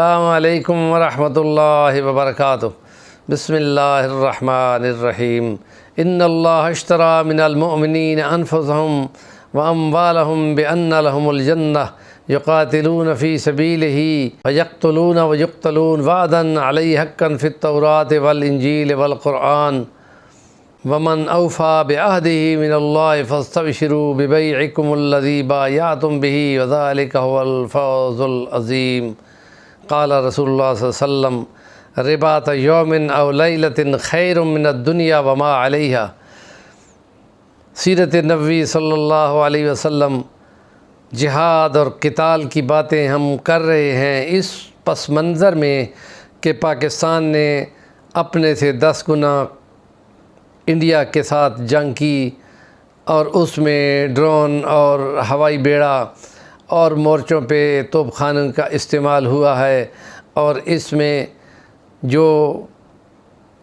السلام علیکم ورحمۃ اللہ وبرکاتہ۔ بسم اللہ الرحمن الرحیم۔ ان اللہ اشتری من المؤمنین انفسهم واموالهم بان لهم الجنہ یقاتلون فی سبیلہ ویقتلون ویقتلون وعدا علیہ حقا فی التوراۃ والانجیل والقرآن ومن اوفی بعہدہ من اللہ فاستبشروا ببیعکم الذی بایعتم بہ وذلک هو الفوز العظیم۔ قال رسول اللہ صلی اللہ علیہ وسلم رباط یوم او لیلۃ خیر من الدنیا وما علیہا۔ سیرت نبوی صلی اللہ علیہ وسلم جہاد اور قتال کی باتیں ہم کر رہے ہیں اس پس منظر میں کہ پاکستان نے اپنے سے 10 گنا انڈیا کے ساتھ جنگ کی اور اس میں ڈرون اور ہوائی بیڑا اور مورچوں پہ توپ خانوں کا استعمال ہوا ہے، اور اس میں جو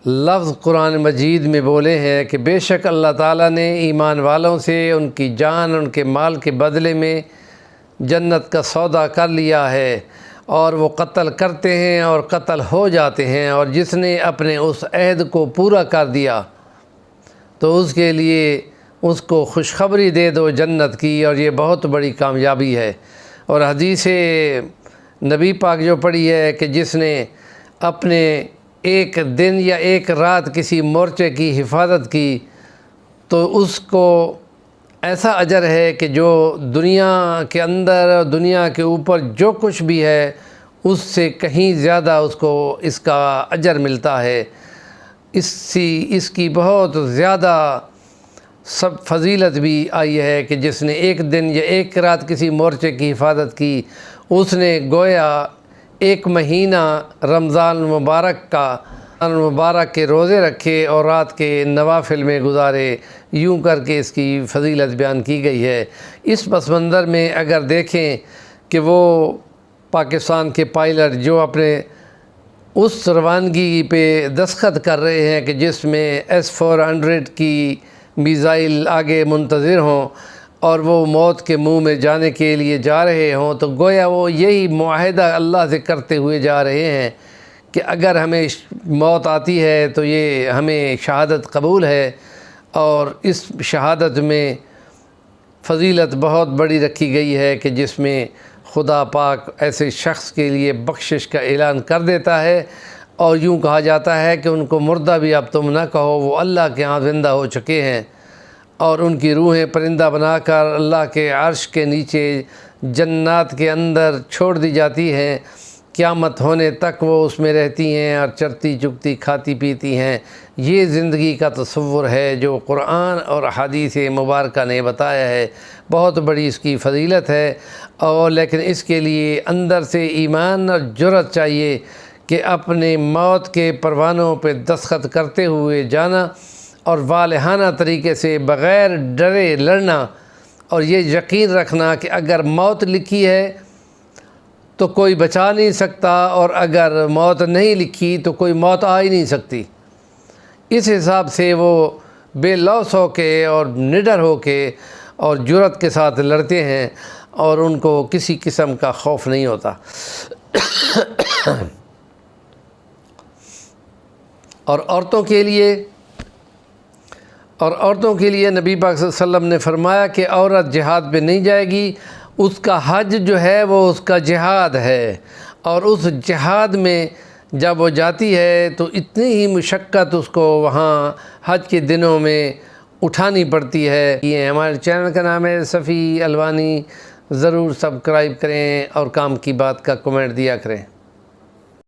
لفظ قرآن مجید میں بولے ہیں کہ بے شک اللہ تعالیٰ نے ایمان والوں سے ان کی جان ان کے مال کے بدلے میں جنت کا سودا کر لیا ہے، اور وہ قتل کرتے ہیں اور قتل ہو جاتے ہیں، اور جس نے اپنے اس عہد کو پورا کر دیا تو اس کے لیے اس کو خوشخبری دے دو جنت کی، اور یہ بہت بڑی کامیابی ہے۔ اور حدیث نبی پاک جو پڑھی ہے کہ جس نے اپنے ایک دن یا ایک رات کسی مورچے کی حفاظت کی تو اس کو ایسا اجر ہے کہ جو دنیا کے اندر دنیا کے اوپر جو کچھ بھی ہے اس سے کہیں زیادہ اس کو اس کا اجر ملتا ہے۔ اس کی بہت زیادہ سب فضیلت بھی آئی ہے کہ جس نے ایک دن یا ایک رات کسی مورچے کی حفاظت کی اس نے گویا 1 مہینہ رمضان مبارک کے روزے رکھے اور رات کے نوافل میں گزارے، یوں کر کے اس کی فضیلت بیان کی گئی ہے۔ اس پس منظر میں اگر دیکھیں کہ وہ پاکستان کے پائلٹ جو اپنے اس روانگی پہ دستخط کر رہے ہیں کہ جس میں S-400 کی میزائل آگے منتظر ہوں اور وہ موت کے منہ میں جانے کے لیے جا رہے ہوں، تو گویا وہ یہی معاہدہ اللہ سے کرتے ہوئے جا رہے ہیں کہ اگر ہمیں موت آتی ہے تو یہ ہمیں شہادت قبول ہے، اور اس شہادت میں فضیلت بہت بڑی رکھی گئی ہے کہ جس میں خدا پاک ایسے شخص کے لیے بخشش کا اعلان کر دیتا ہے، اور یوں کہا جاتا ہے کہ ان کو مردہ بھی اب تم نہ کہو، وہ اللہ کے ہاں زندہ ہو چکے ہیں، اور ان کی روحیں پرندہ بنا کر اللہ کے عرش کے نیچے جنات کے اندر چھوڑ دی جاتی ہیں۔ قیامت ہونے تک وہ اس میں رہتی ہیں اور چرتی چگتی کھاتی پیتی ہیں۔ یہ زندگی کا تصور ہے جو قرآن اور حدیث مبارکہ نے بتایا ہے، بہت بڑی اس کی فضیلت ہے، اور لیکن اس کے لیے اندر سے ایمان اور جرأت چاہیے کہ اپنے موت کے پروانوں پہ دستخط کرتے ہوئے جانا اور والہانہ طریقے سے بغیر ڈرے لڑنا، اور یہ یقین رکھنا کہ اگر موت لکھی ہے تو کوئی بچا نہیں سکتا، اور اگر موت نہیں لکھی تو کوئی موت آ ہی نہیں سکتی۔ اس حساب سے وہ بے لوث ہو کے اور نڈر ہو کے اور جرأت کے ساتھ لڑتے ہیں، اور ان کو کسی قسم کا خوف نہیں ہوتا۔ اور عورتوں کے لیے نبی پاک صلی اللہ علیہ وسلم نے فرمایا کہ عورت جہاد پہ نہیں جائے گی، اس کا حج جو ہے وہ اس کا جہاد ہے، اور اس جہاد میں جب وہ جاتی ہے تو اتنی ہی مشقت اس کو وہاں حج کے دنوں میں اٹھانی پڑتی ہے۔ یہ ہمارے چینل کا نام ہے صفی الوانی، ضرور سبسکرائب کریں اور کام کی بات کا کمنٹ دیا کریں۔